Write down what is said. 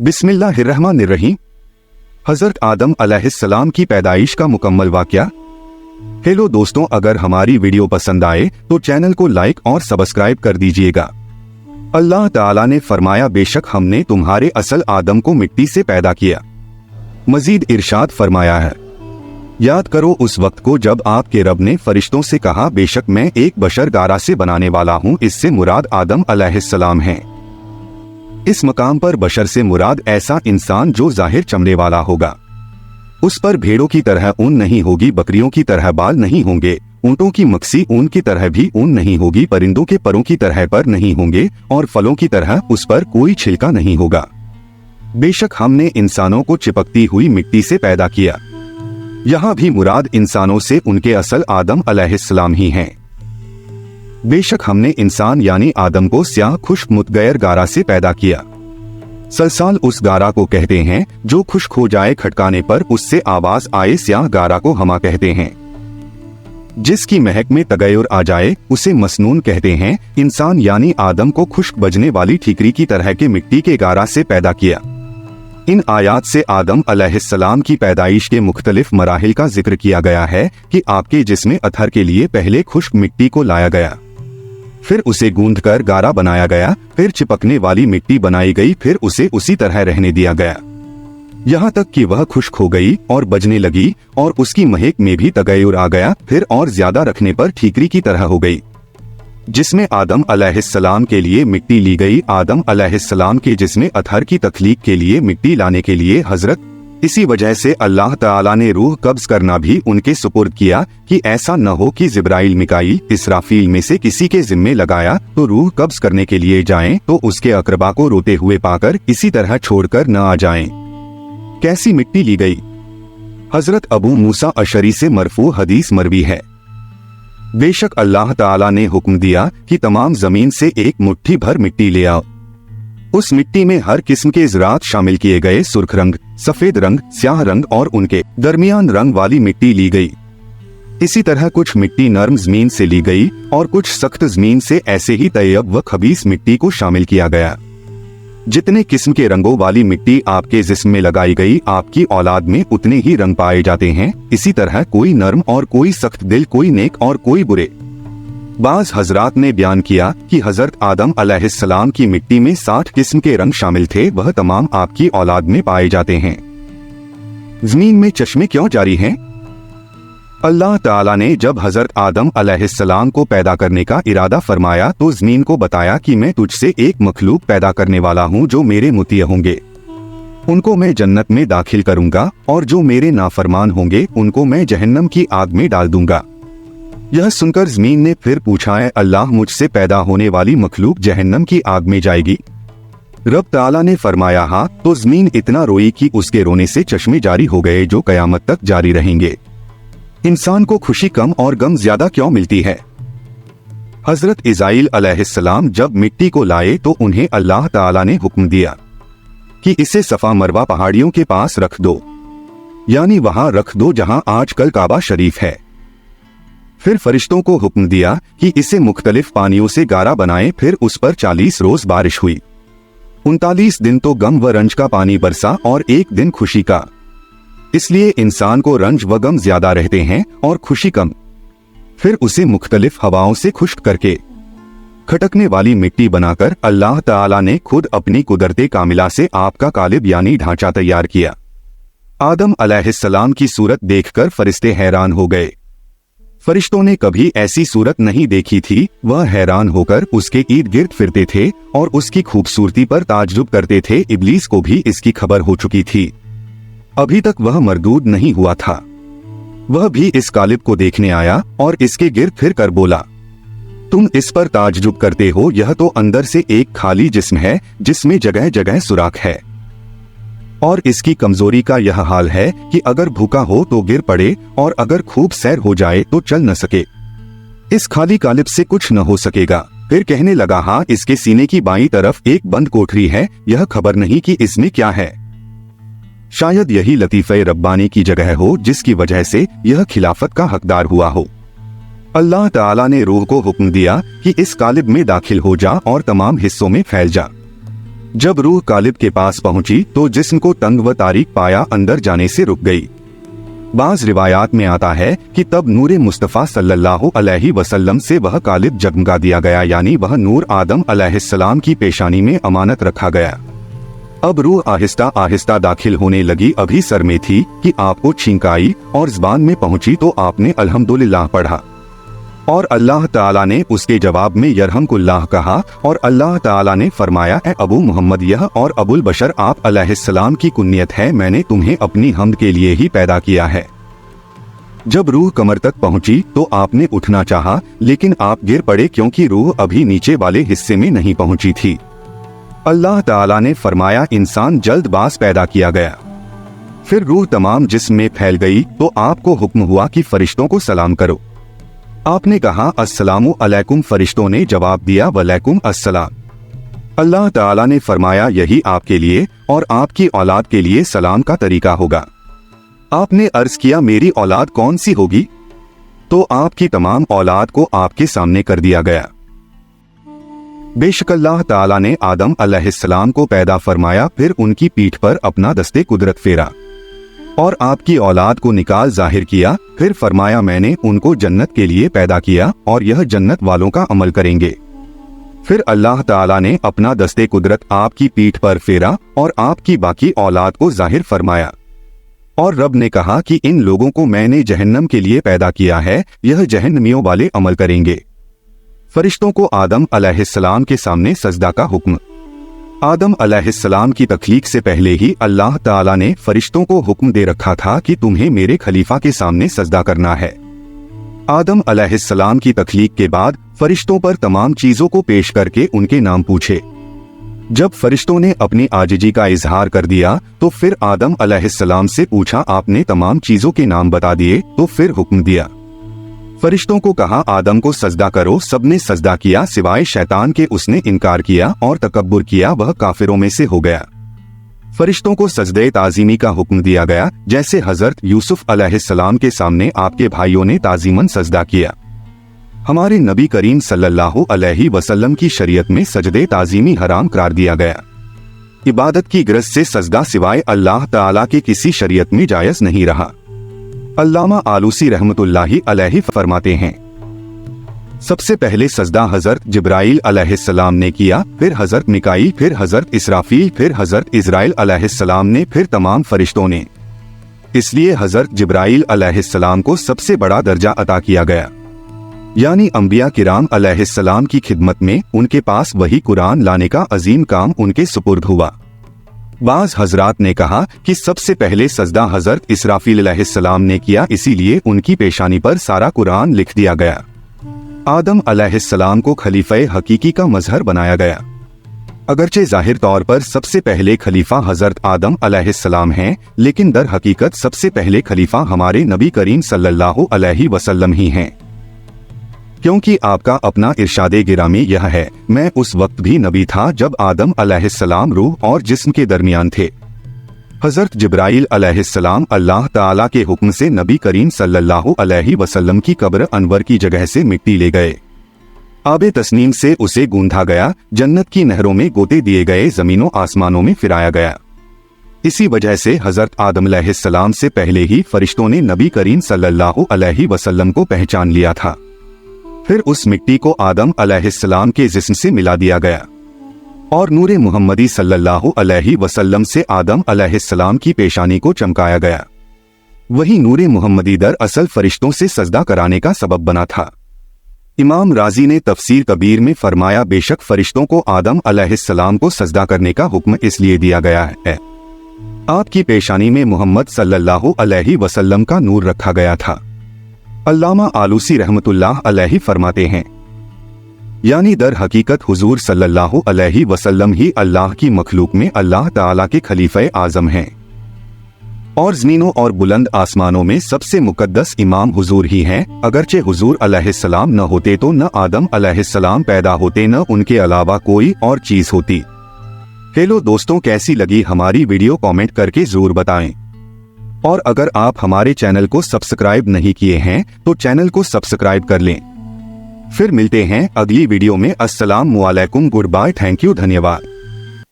बिस्मिल्लाहिर्रहमानिर्रहीम। हजरत आदम अलैहिस्सलाम की पैदाइश का मुकम्मल वाक़या। हेलो दोस्तों, अगर हमारी वीडियो पसंद आए तो चैनल को लाइक और सब्सक्राइब कर दीजिएगा। अल्लाह ताला ने फरमाया, बेशक हमने तुम्हारे असल आदम को मिट्टी से पैदा किया। मजीद इरशाद फरमाया है, याद करो उस वक्त को जब आपके रब ने फरिश्तों से कहा, बेशक मैं एक बशर गारा से बनाने वाला हूँ। इससे मुराद आदम अलैहिस्सलाम हैं। इस मकाम पर बशर से मुराद ऐसा इंसान जो जाहिर चमड़े वाला होगा। उस पर भेड़ों की तरह ऊन नहीं होगी, बकरियों की तरह बाल नहीं होंगे, ऊँटों की मक्सी ऊन की तरह भी ऊन नहीं होगी, परिंदों के परों की तरह पर नहीं होंगे और फलों की तरह उस पर कोई छिलका नहीं होगा। बेशक हमने इंसानों को चिपकती हुई मिट्टी से पैदा किया। यहाँ भी मुराद इंसानों से उनके असल आदम अलैहिस्सलाम ही हैं। बेशक हमने इंसान यानी आदम को स्याह खुश्क मुतगैर गारा से पैदा किया। सलसाल उस गारा को कहते हैं जो खुश्क हो जाए, खटकाने पर उससे आवाज आए, स्याह गारा को हमा कहते हैं। जिसकी महक में तगैयुर आ जाए उसे मसनून कहते हैं। इंसान यानी आदम को खुश्क बजने वाली ठीकरी की तरह के मिट्टी के गारा से पैदा किया। इन आयात से आदम अलैहिस्सलाम की पैदाइश के मुख्तलिफ मराहिल का जिक्र किया गया है कि आपके जिस्म अथर के लिए पहले खुश्क मिट्टी को लाया गया, फिर उसे गूंथकर गारा बनाया गया, फिर चिपकने वाली मिट्टी बनाई गई, फिर उसे उसी तरह रहने दिया गया, यहाँ तक कि वह खुश्क हो गई और बजने लगी और उसकी महक में भी तगैयुर आ गया, फिर और ज्यादा रखने पर ठीकरी की तरह हो गई, जिसमें आदम अलैहिस्सलाम के लिए मिट्टी ली गई। आदम अलैहिस्सलाम के जिस्म अथर की तख्लीक के लिए मिट्टी लाने के लिए हजरत, इसी वजह से अल्लाह ताला ने रूह कब्ज करना भी उनके सुपुर्द किया कि ऐसा न हो कि जिब्राइल, मिकाईल, इसराफील में से किसी के जिम्मे लगाया तो रूह कब्ज करने के लिए जाएं तो उसके अकरबा को रोते हुए पाकर इसी तरह छोड़कर न आ जाएं। कैसी मिट्टी ली गई? हजरत अबू मूसा अशरी से मरफू हदीस मरवी है, बेशक अल्लाह ताला ने हुक्म दिया कि तमाम जमीन से एक मुट्ठी भर मिट्टी ले आओ। उस मिट्टी में हर किस्म के ज़रात शामिल किए गए, सुर्ख रंग, सफेद रंग, स्याह रंग और उनके दरमियान रंग वाली मिट्टी ली गई। इसी तरह कुछ मिट्टी नर्म जमीन से ली गई और कुछ सख्त जमीन से। ऐसे ही तैयब व खबीस मिट्टी को शामिल किया गया। जितने किस्म के रंगों वाली मिट्टी आपके जिस्म में लगाई गई, आपकी औलाद में उतने ही रंग पाए जाते हैं। इसी तरह कोई नर्म और कोई सख्त दिल, कोई नेक और कोई बुरे। बाज हजरात ने बयान किया कि हजरत आदम अलैहिस्सलाम की मिट्टी में 60 किस्म के रंग शामिल थे, वह तमाम आपकी औलाद में पाए जाते हैं। जमीन में चश्मे क्यों जारी हैं? अल्लाह ताला ने जब हजरत आदम अलैहिस्सलाम को पैदा करने का इरादा फरमाया तो जमीन को बताया कि मैं तुझसे एक मखलूक पैदा करने वाला हूँ जो मेरे मुतिय होंगे, उनको मैं जन्नत में दाखिल करूंगा और जो मेरे नाफरमान होंगे उनको मैं जहन्नम की आग में डाल दूंगा। यह सुनकर जमीन ने फिर पूछा, है अल्लाह, मुझसे पैदा होने वाली मखलूक जहन्नम की आग में जाएगी? रब ताला ने फरमाया, हाँ। तो जमीन इतना रोई कि उसके रोने से चश्मे जारी हो गए जो कयामत तक जारी रहेंगे। इंसान को खुशी कम और गम ज्यादा क्यों मिलती है? हजरत इज़राइल अलैहिस्सलाम जब मिट्टी को लाए तो उन्हें अल्लाह ताला ने हुक्म दिया कि इसे सफा मरवा पहाड़ियों के पास रख दो, यानी वहां रख दो जहां आजकल काबा शरीफ है। फिर फरिश्तों को हुक्म दिया कि इसे मुख्तलिफ पानियों से गारा बनाएं। फिर उस पर 40 रोज बारिश हुई, 39 दिन तो गम व रंज का पानी बरसा और एक दिन खुशी का। इसलिए इंसान को रंज व गम ज्यादा रहते हैं और खुशी कम। फिर उसे मुख्तलिफ हवाओं से खुश्क करके खटकने वाली मिट्टी बनाकर अल्लाह ताला ने खुद अपनी कुदरते कामिला से आपका कालिब यानी ढांचा तैयार किया। आदम अलैहिस्सलाम की सूरत देखकर फरिश्ते हैरान हो गए। फरिश्तों ने कभी ऐसी सूरत नहीं देखी थी। वह हैरान होकर उसके इर्द गिर्द फिरते थे और उसकी खूबसूरती पर ताज्जुब करते थे। इब्लीस को भी इसकी खबर हो चुकी थी, अभी तक वह मरदूद नहीं हुआ था। वह भी इस कालिब को देखने आया और इसके गिर्द फिर कर बोला, तुम इस पर ताज्जुब करते हो, यह तो अंदर से एक खाली जिस्म है जिसमें जगह जगह सुराख है, और इसकी कमजोरी का यह हाल है कि अगर भूखा हो तो गिर पड़े और अगर खूब सैर हो जाए तो चल न सके। इस खाली कालिब से कुछ न हो सकेगा। फिर कहने लगा, हाँ, इसके सीने की बाईं तरफ एक बंद कोठरी है, यह खबर नहीं कि इसमें क्या है। शायद यही लतीफ़े रब्बानी की जगह हो जिसकी वजह से यह खिलाफत का हकदार हुआ हो। अल्लाह ताला ने रूह को हुक्म दिया कि इस कालिब में दाखिल हो जा और तमाम हिस्सों में फैल जा। जब रूह कालिब के पास पहुंची तो जिस्म को तंग व तारीक पाया अंदर जाने से रुक गई। बाज रिवायात में आता है कि तब नूरे मुस्तफ़ा सल्लल्लाहु अलैहि वसल्लम से वह कालिब जगमगा दिया गया, यानी वह नूर आदम अलैहिस्सलाम की पेशानी में अमानत रखा गया। अब रूह आहिस्ता आहिस्ता दाखिल होने लगी। अभी सर में थी कि आपको छींक आई और ज़बान में पहुंची तो आपने अल्हम्दुलिल्लाह पढ़ा और अल्लाह ताला ने उसके जवाब में यरहमकुल्लाह कहा और अल्लाह ताला ने फरमाया, ए अबू मोहम्मद, यह और अबुल बशर आप अलैहिस्सलाम की कुन्नियत है, मैंने तुम्हें अपनी हमद के लिए ही पैदा किया है। जब रूह कमर तक पहुंची तो आपने उठना चाहा, लेकिन आप गिर पड़े क्योंकि रूह अभी नीचे वाले हिस्से में नहीं पहुंची थी। अल्लाह ताला ने फरमाया, इंसान जल्दबाज पैदा किया गया। फिर रूह तमाम जिस्म में फैल गई तो आपको हुक्म हुआ कि फरिश्तों को सलाम करो। आपने कहा, अस्सलामु अलैकुम। फरिश्तों ने जवाब दिया, वलैकुम अस्सलाम। अल्लाह ताला ने फरमाया, यही आपके लिए और आपकी औलाद के लिए सलाम का तरीका होगा। आपने अर्ज किया, मेरी औलाद कौन सी होगी? तो आपकी तमाम औलाद को आपके सामने कर दिया गया। बेशक अल्लाह ताला ने आदम अलैहिस्सलाम को पैदा फरमाया, फिर उनकी पीठ पर अपना दस्ते कुदरत फेरा और आपकी औलाद को निकाल जाहिर किया। फिर फरमाया, मैंने उनको जन्नत के लिए पैदा किया और यह जन्नत वालों का अमल करेंगे। फिर अल्लाह ताला ने अपना दस्ते कुदरत आपकी पीठ पर फेरा और आपकी बाकी औलाद को जाहिर फरमाया और रब ने कहा कि इन लोगों को मैंने जहन्नम के लिए पैदा किया है, यह जहन्नमियों वाले अमल करेंगे। फरिश्तों को आदम अलैहिस्सलाम के सामने सजदा का हुक्म। आदम अलैहिस्सलाम की तख्लीक से पहले ही अल्लाह ताला ने फरिश्तों को हुक्म दे रखा था कि तुम्हें मेरे खलीफा के सामने सजदा करना है। आदम अलैहिस्सलाम की तख्लीक के बाद फरिश्तों पर तमाम चीजों को पेश करके उनके नाम पूछे। जब फरिश्तों ने अपनी आजिजी का इजहार कर दिया तो फिर आदम अलैहिस्सलाम से पूछा, आपने तमाम चीजों के नाम बता दिए? तो फिर हुक्म दिया। फरिश्तों को कहा, आदम को सजदा करो। सबने सजदा किया सिवाय शैतान के, उसने इनकार किया और तकब्बुर किया, वह काफिरों में से हो गया। फरिश्तों को सजदे ताजीमी का हुक्म दिया गया, जैसे हजरत यूसुफ अलैहिस्सलाम के सामने आपके भाइयों ने ताजीमन सजदा किया। हमारे नबी करीम सल्लल्लाहु अलैहि वसल्लम की शरीयत में सजदे ताजीमी हराम करार दिया गया। इबादत की गरज से सजदा सिवाय अल्लाह ताला के किसी शरीयत में जायज नहीं रहा। अल्लामा आलूसी रहमतुल्लाहि अलैहि फरमाते हैं, सबसे पहले सजदा हजरत जिब्राइल अलैहिस्सलाम ने किया, फिर हजरत मिकाईल, फिर हजरत इसराफील, फिर हजरत इजराइल अलैहिस्सलाम ने, फिर तमाम फरिश्तों ने। इसलिए हजरत जिब्राइल अलैहिस्सलाम को सबसे बड़ा दर्जा अता किया गया, यानी अंबिया किराम अलैहिस्सलाम की खिदमत में उनके पास वही कुरान लाने का अजीम काम उनके सुपुर्द हुआ। बाज हजरात ने कहा कि सबसे पहले सजदा हजरत इसराफील अलैहिस्सलाम ने किया, इसीलिए उनकी पेशानी पर सारा कुरान लिख दिया गया। आदम अलैहिस्सलाम को खलीफे हकीकी का मजहर बनाया गया। अगरचे जाहिर तौर पर सबसे पहले खलीफा हजरत आदम अलैहिस्सलाम हैं, लेकिन दर हकीकत सबसे पहले खलीफा हमारे नबी करीम सल्लल्लाहु अलैहि वसल्लम ही हैं, क्योंकि आपका अपना इरशादे गिरामी यह है, मैं उस वक्त भी नबी था जब आदम अलैहिस्सलाम रूह और जिस्म के दरमियान थे। हजरत जिब्राइल अलैहिस्सलाम अल्लाह ताला के हुक्म से नबी करीम सल्लल्लाहु अलैहि वसल्लम की कब्र अनवर की जगह से मिट्टी ले गए। आबे तस्नीम से उसे गूंधा गया, जन्नत की नहरों में गोते दिए गए, जमीनों आसमानों में फिराया गया। इसी वजह से हजरत आदम अलैहिस्सलाम से पहले ही फरिश्तों ने नबी करीम सल्लल्लाहु अलैहि वसल्लम को पहचान लिया था। फिर उस मिट्टी को आदम अलैहिस्सलाम के जिस्म से मिला दिया गया और नूरे मुहम्मदी सल्लल्लाहु अलैहि वसल्लम से आदम अलैहिस्सलाम की पेशानी को चमकाया गया। वही नूरे मुहम्मदी दर असल फरिश्तों से सजदा कराने का सबब बना था। इमाम राजी ने तफसीर कबीर में फरमाया, बेशक फरिश्तों को आदम अलैहिस्सलाम को सजदा करने का हुक्म इसलिए दिया गया है, आपकी पेशानी में मोहम्मद सल्लल्लाहु अलैहि वसल्लम का नूर रखा गया था। अल्लामा आलूसी रहमतुल्लाह अलैहि फरमाते हैं, यानी दर हकीकत हुजूर सल्लल्लाहु अलैहि वसल्लम ही अल्लाह की मखलूक में अल्लाह ताला के खलीफे आजम हैं और ज़मीनों और बुलंद आसमानों में सबसे मुकद्दस इमाम हुजूर ही हैं। अगरचे हुजूर अलैहिस्सलाम न होते तो न आदम अलैहिस्सलाम पैदा होते, न उनके अलावा कोई और चीज होती। हेलो दोस्तों, कैसी लगी हमारी वीडियो कमेंट करके जरूर बताएं और अगर आप हमारे चैनल को सब्सक्राइब नहीं किए हैं तो चैनल को सब्सक्राइब कर लें। फिर मिलते हैं अगली वीडियो में। अस्सलाम वालेकुम, गुड बाय, थैंक यू, धन्यवाद।